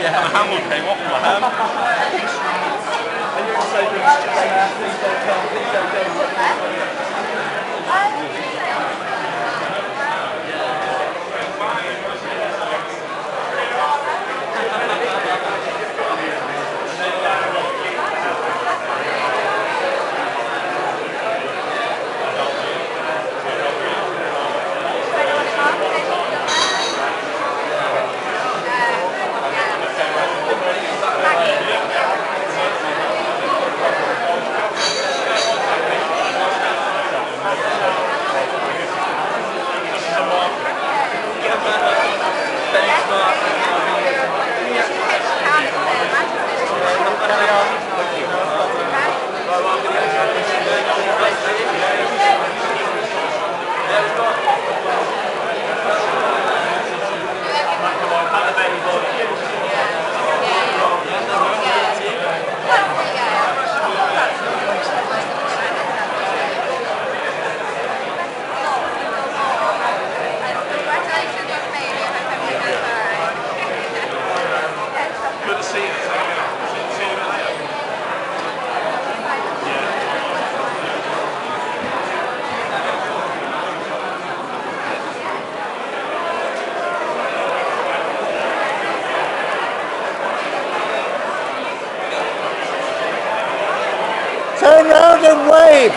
Yeah, and the handle came off my hand. And you're saying, please don't come, please don't come. Turn round and wave.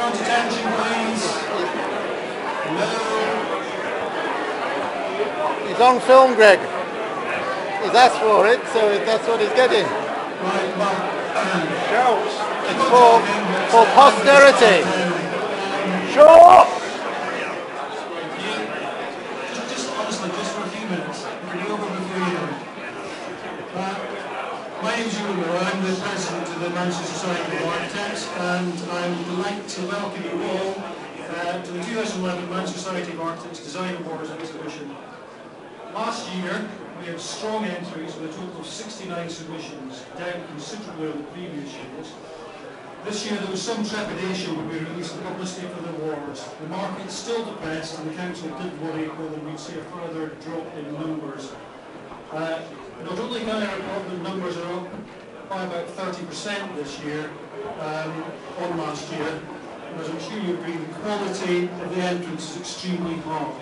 Attention, please. He's on film, Greg. He's asked for it, so that's what he's getting. Shouts. It's for posterity. Sure. Just honestly, just for a few minutes. Can you over before you know? My name is Ewan. I'm the president of the Manchester Society of Architects, and I'm delighted to welcome you all to the 2011 Manchester Society of Architects Design Awards exhibition. Last year, we had strong entries with a total of 69 submissions, down considerably on the previous years. This year there was some trepidation when we released the publicity for the awards. The market's still depressed and the council did worry whether we'd see a further drop in numbers. Not only can I report that numbers are up by about 30% this year on last year, but as I'm sure you agree, the quality of the entrance is extremely high.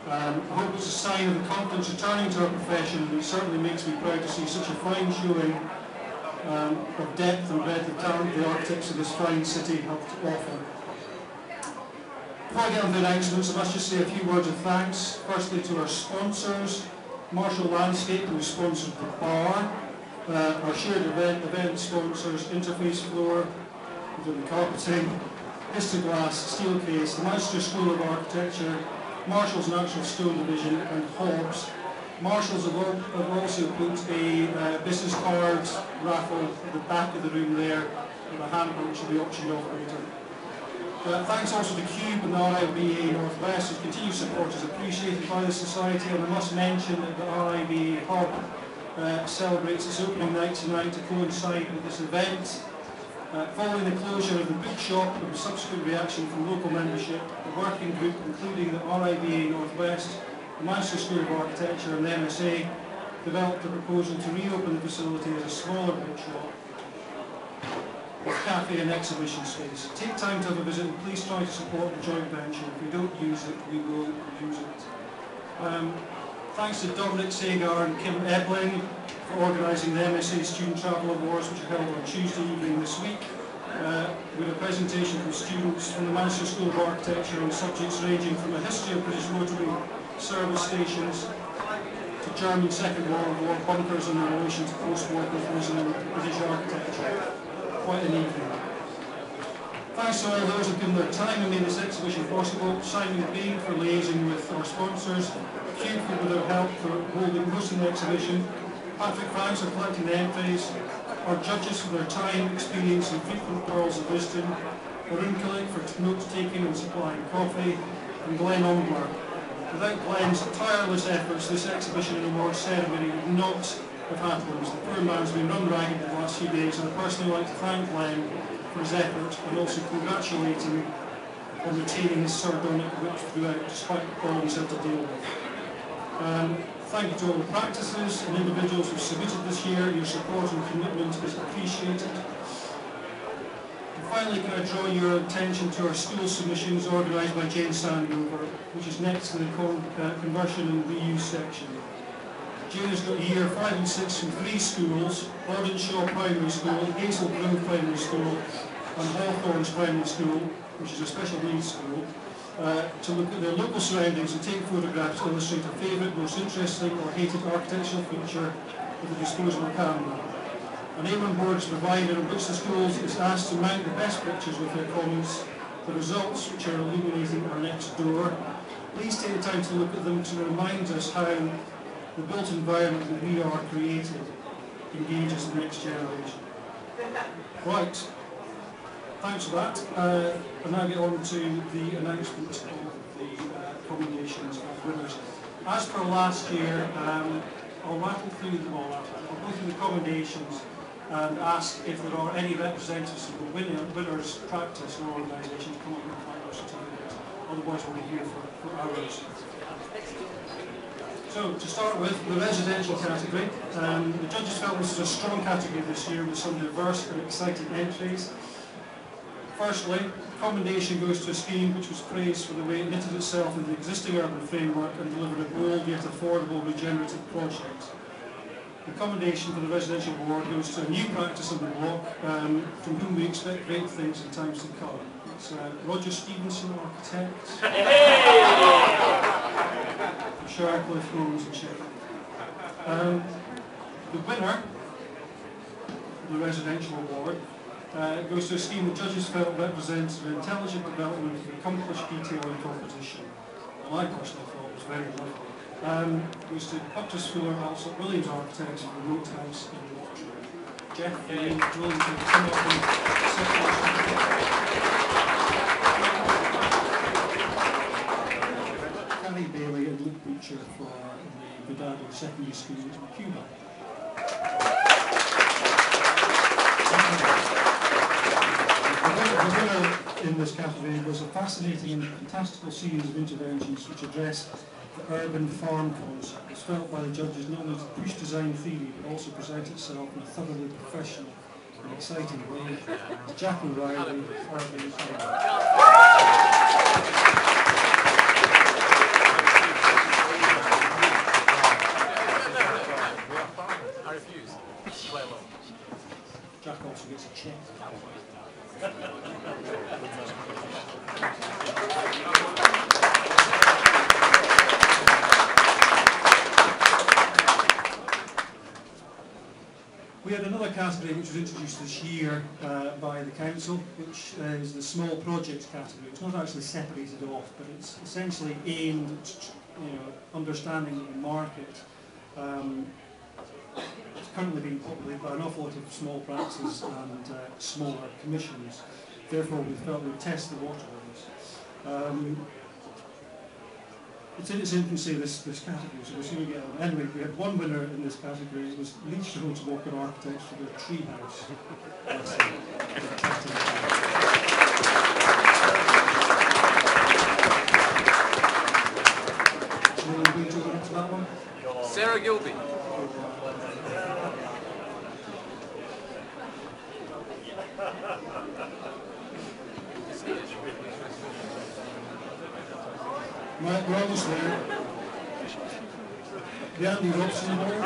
I hope it's a sign of the confidence returning to our profession, and it certainly makes me proud to see such a fine showing of depth and breadth of talent the architects of this fine city have to offer. Before I get on to the announcements, I must just say a few words of thanks. Firstly to our sponsors, Marshall Landscape, who sponsored the bar, our shared event sponsors, Interface Floor, doing the carpeting, Histoglass, Steelcase, the Manchester School of Architecture, Marshall's Natural Stone Division, and Hobbs. Marshall's have also put a business cards raffle at the back of the room there with a hamper which will be auctioned off later. Thanks also to Cube and the RIBA Northwest, whose continued support is appreciated by the Society, and I must mention that the RIBA Hub celebrates its opening night tonight to coincide with this event. Following the closure of the bookshop and subsequent reaction from local membership, the working group, including the RIBA Northwest, the Manchester School of Architecture and the MSA, developed a proposal to reopen the facility as a smaller bookshop with cafe and exhibition space. Take time to have a visit and please try to support the joint venture. If we don't use it, we will use it. Thanks to Dominic Sagar and Kim Ebling for organising the MSA Student Travel Awards, which are held on Tuesday evening this week, with a presentation from students from the Manchester School of Architecture on subjects ranging from a history of British rotary service stations to German Second World War bunkers and their relation to post-war confusion in British architecture. Quite an evening. Thanks to all those who have given their time and made this exhibition possible. Simon Bean for liaising with our sponsors, Cube for their help for hosting the exhibition, Patrick Franks for collecting the entries, our judges for their time, experience and frequent pearls of wisdom, Arun Kulik for note-taking and supplying coffee, and Glenn Ongler. Without Glenn's tireless efforts, this exhibition and awards ceremony would not have happened. The poor man's been run ragged the last few days, and I personally like to thank Glenn for his effort and also congratulate him on retaining his sardonic wit throughout, despite all he's had to deal with. Thank you to all the practices and individuals who submitted this year. Your support and commitment is appreciated. Finally, can I draw your attention to our school submissions organised by Jane Sandover, which is next to the conversion and reuse section. Jane has got year 5 and 6 from 3 schools: Bordenshaw Primary School, Hazel Grove Primary School and Hawthorns Primary School, which is a special needs school, to look at their local surroundings and take photographs to illustrate a favourite, most interesting or hated architectural feature with a disposable camera. An A1 board is provided on which the schools is asked to mount the best pictures with their comments. The results, which are illuminating, are next door. Please take the time to look at them to remind us how the built environment that we are creating engages the next generation. Right, thanks for that. I'll now get on to the announcement of the commendations of winners. As per last year, I'll rattle through them all. I'll go through the commendations and ask if there are any representatives of the winners' practice or organisation to come up and find our certificates. Otherwise we'll be here for hours. So, to start with, the residential category. The judges felt this was a strong category this year with some diverse and exciting entries. Firstly, commendation goes to a scheme which was praised for the way it knitted itself into the existing urban framework and delivered a bold yet affordable regenerative project. The commendation for the residential award goes to a new practice on the block from whom we expect great things in times to come. It's Roger Stevenson, architect. Sharcliffe, Homes and Sheffield. The winner of the residential award goes to a scheme the judges felt represents an intelligent development of accomplished detail and composition. Well, I personally thought it was very lovely. Goes to Purchase Fuller, also Williams Architects for the Remote House in Watford. Jeff Lane, willing to come up and Kelly Bailey and Luke B. teacher for the Vidado Secondary School in Cuba. The winner in this category was a fascinating and fantastical series of interventions which address the urban farm concept. It's felt by the judges not only to push design theory but also present itself in a thoroughly professional and exciting way. Jack O'Reilly, urban farm. Jack also gets a check. We had another category which was introduced this year by the council, which is the small projects category. It's not actually separated off, but it's essentially aimed at understanding the market. It's currently being populated by an awful lot of small practices and smaller commissions. Therefore, we felt we'd test the water on this. It's in its infancy, this category, so we'll see we get on. Anyway, we had one winner in this category. It was Leach Road to Walker Architects for their treehouse. So we'll go to that one. Sarah Gilby. Right, we're almost there. The Andy Robson Award.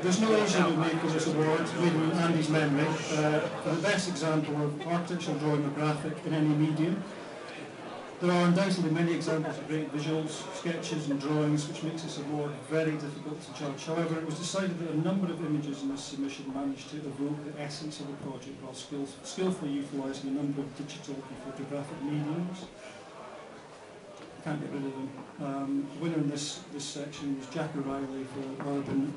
There's no age limit made for this award, made in Andy's memory, for the best example of architectural drawing or graphic in any medium. There are undoubtedly many examples of great visuals, sketches and drawings, which makes this award very difficult to judge. However, it was decided that a number of images in this submission managed to evoke the essence of the project while skillfully utilising a number of digital and photographic mediums. Can't get rid of them. The winner in this section was Jack O'Reilly for Urban.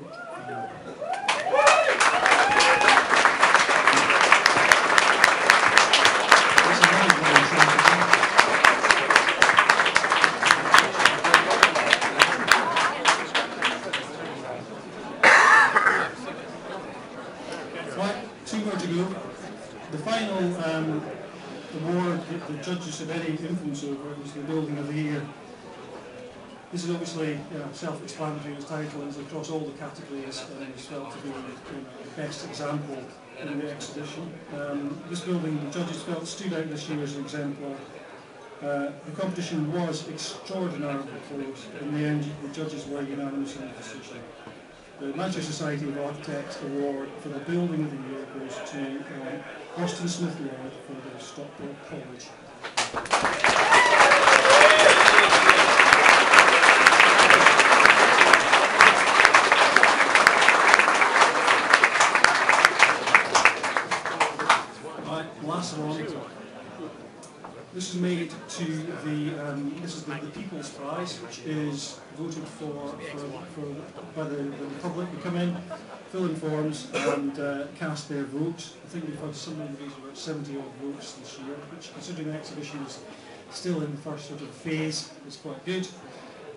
Right, two more to go. The final award that the judges have any influence over was the Building of the Year. This is obviously self-explanatory as title, and is across all the categories, and is felt to be the best example in the exhibition. This building, the judges felt, stood out this year as an exemplar. The competition was extraordinarily close. In the end, the judges were unanimous in the decision. The Manchester Society of Architects Award for the Building of the Year goes to Austin Smith Lord for the Stockport College. Right, last one. This is made to the People's Prize, which is voted for by the public. They come in, fill in forms and cast their vote. I think we've had some of these about 70 odd votes this year, which, considering the exhibition is still in the first sort of phase, is quite good.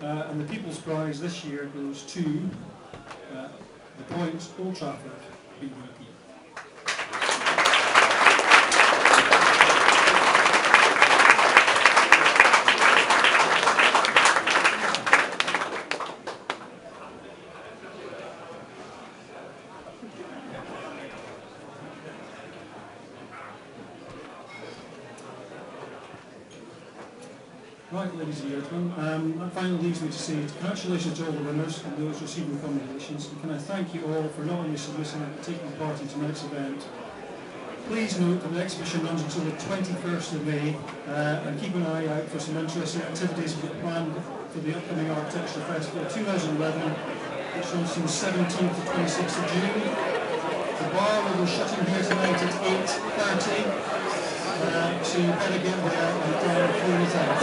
And the People's Prize this year goes to the Point Old Trafford BDP. Right, ladies and gentlemen, that finally leaves me to say congratulations to all the winners and those receiving commendations, and can I thank you all for not only submitting but taking part in tonight's event. Please note that the exhibition runs until the 21st of May, and keep an eye out for some interesting activities we've planned for the upcoming Architectural Festival 2011, which runs from 17th to 26th of June. The bar will be shutting here tonight at 8:30. So you better get there and clean it out.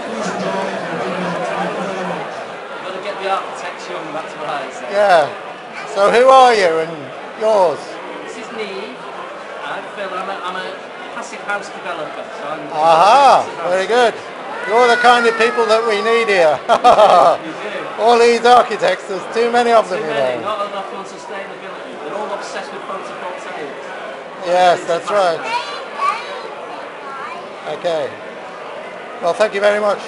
Please enjoy and good night. Thank you very much. Got to get the architecture on, that's what I say. Yeah. So who are you and yours? This is Neve. I'm Phil. I'm a passive house developer. So I'm Aha, very good. You're the kind of people that we need here. All these architects, there's too many of them, Too you many, know. not enough on sustainability. They're all obsessed with photovoltaics. Yes, that's right. Okay. Well, thank you very much.